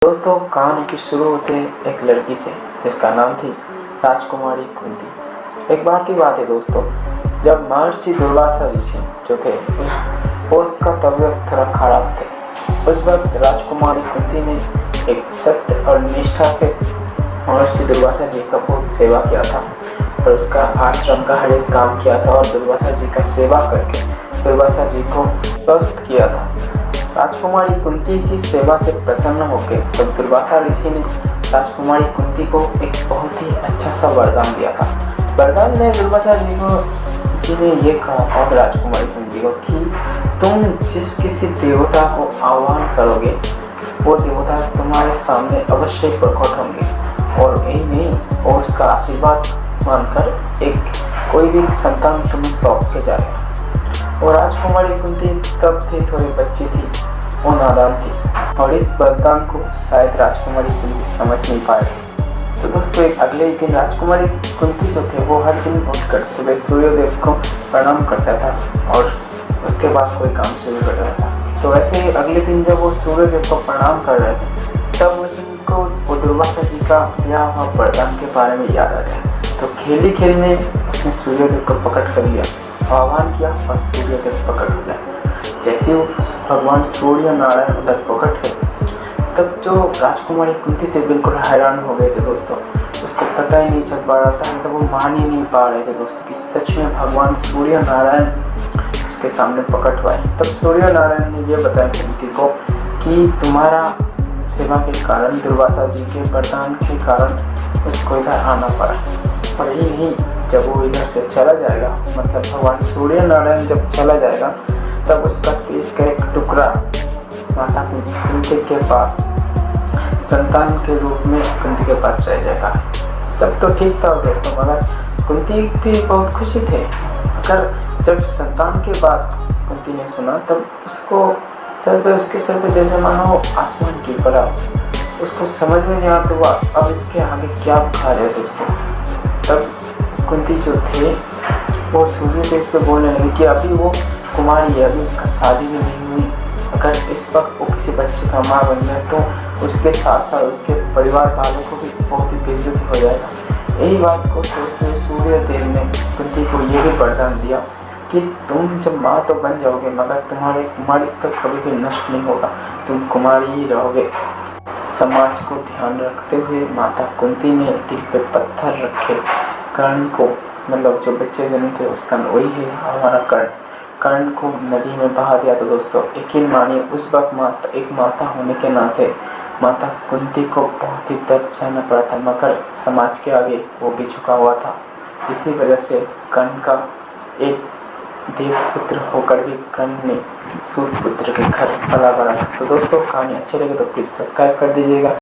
दोस्तों, कहानी की शुरू होते एक लड़की से जिसका नाम थी राजकुमारी कुंती। एक बार की बात है दोस्तों, जब महर्षि दुर्वासा ऋषि जो थे वो उसका तबीयत थोड़ा खराब थे। उस वक्त राजकुमारी कुंती ने एक सत्य और निष्ठा से महर्षि दुर्वासा जी का बहुत सेवा किया था और उसका आश्रम का हर एक काम किया था और दुर्वासा जी का सेवा करके दुर्वासा जी को स्वस्थ किया था। राजकुमारी कुंती की सेवा से प्रसन्न होकर तब दुर्वासा ऋषि ने राजकुमारी कुंती को एक बहुत ही अच्छा सा वरदान दिया था। वरदान में दुर्वासा जी ने ये कहा और राजकुमारी कुंती को कि तुम जिस किसी देवता को आह्वान करोगे वो देवता तुम्हारे सामने अवश्य प्रकट होंगे और यही नहीं, और उसका आशीर्वाद मानकर एक कोई भी संतान तुम्हें सौंप के जाएगा। और राजकुमारी कुंती तब थी थोड़ी बच्ची थी, वो नादान थी और इस वरदान को शायद राजकुमारी कुंती समझ नहीं पाए। तो दोस्तों, एक अगले ही दिन राजकुमारी कुंती जो थे वो हर दिन उठकर सुबह सूर्यदेव को प्रणाम करता था और उसके बाद कोई काम शुरू कर रहा था। तो वैसे ही अगले दिन जब वो सूर्यदेव को प्रणाम कर रहे थे तब उनको वो दुर्वासा जी का दिया हुआ वरदान के बारे में याद आ गया। तो खेल ही खेल में उसने सूर्यदेव को पकड़ कर लिया, आह्वान किया और सूर्यदेव प्रकट हो गया। जैसे वो भगवान सूर्य नारायण उधर प्रकट हुए तब जो राजकुमारी कुंती थे बिल्कुल हैरान हो गए थे दोस्तों। उसको पता ही नहीं चल पा रहा था, मतलब वो मान ही नहीं पा रहे थे दोस्तों कि सच में भगवान सूर्य नारायण उसके सामने प्रकट हुआ है। तब सूर्य नारायण ने ये बताया कुंती को कि तुम्हारा सेवा के कारण, दुर्वासा जी के वरदान के कारण उसको इधर आना पड़ा। और यही नहीं, जब वो इधर से चला जाएगा, मतलब भगवान सूर्य नारायण जब चला जाएगा तब उसका तेज का एक टुकड़ा माता कुंती के पास संतान के रूप में कुंती के पास रह जाएगा। सब तो ठीक था दोस्तों, मगर कुंती भी बहुत खुशी थे। अगर जब संतान के बाद कुंती ने सुना तब उसके सर पे जैसे मानो आसमान गिर पड़ा। उसको समझ में नहीं आता हुआ अब इसके आगे क्या खा रहे दोस्तों। तब कुंती जो थे वो सूर्यदेव से बोलने लगे कि अभी वो कुमारी है, अभी उसका शादी भी नहीं हुई। अगर इस वक्त वो किसी बच्चे का माँ बन जाए तो उसके साथ साथ उसके परिवार वालों को भी बहुत ही बेइज्जती हो जाएगा। यही बात को सोचते हुए सूर्यदेव ने कुंती को ये भी वरदान दिया कि तुम जब माँ तो बन जाओगे मगर तुम्हारे कुमारी तो कभी भी नष्ट नहीं होगा, तुम कुमारी ही रहोगे। समाज को ध्यान रखते हुए माता कुंती ने दिल पे पत्थर रखे कर्ण को, मतलब जो बच्चे जन्म थे उसका वही है हमारा कर्ण को नदी में बहा दिया था दोस्तों। यकीन मानिए उस वक्त एक माता होने के नाते माता कुंती को बहुत ही दर्द सहना पड़ा था, मगर समाज के आगे वो भी झुका हुआ था। इसी वजह से कर्ण का एक देवपुत्र होकर भी कर्ण ने सूर्यपुत्र के घर पला बढ़ा। तो दोस्तों, कहानी अच्छी लगे तो प्लीज़ सब्सक्राइब कर दीजिएगा।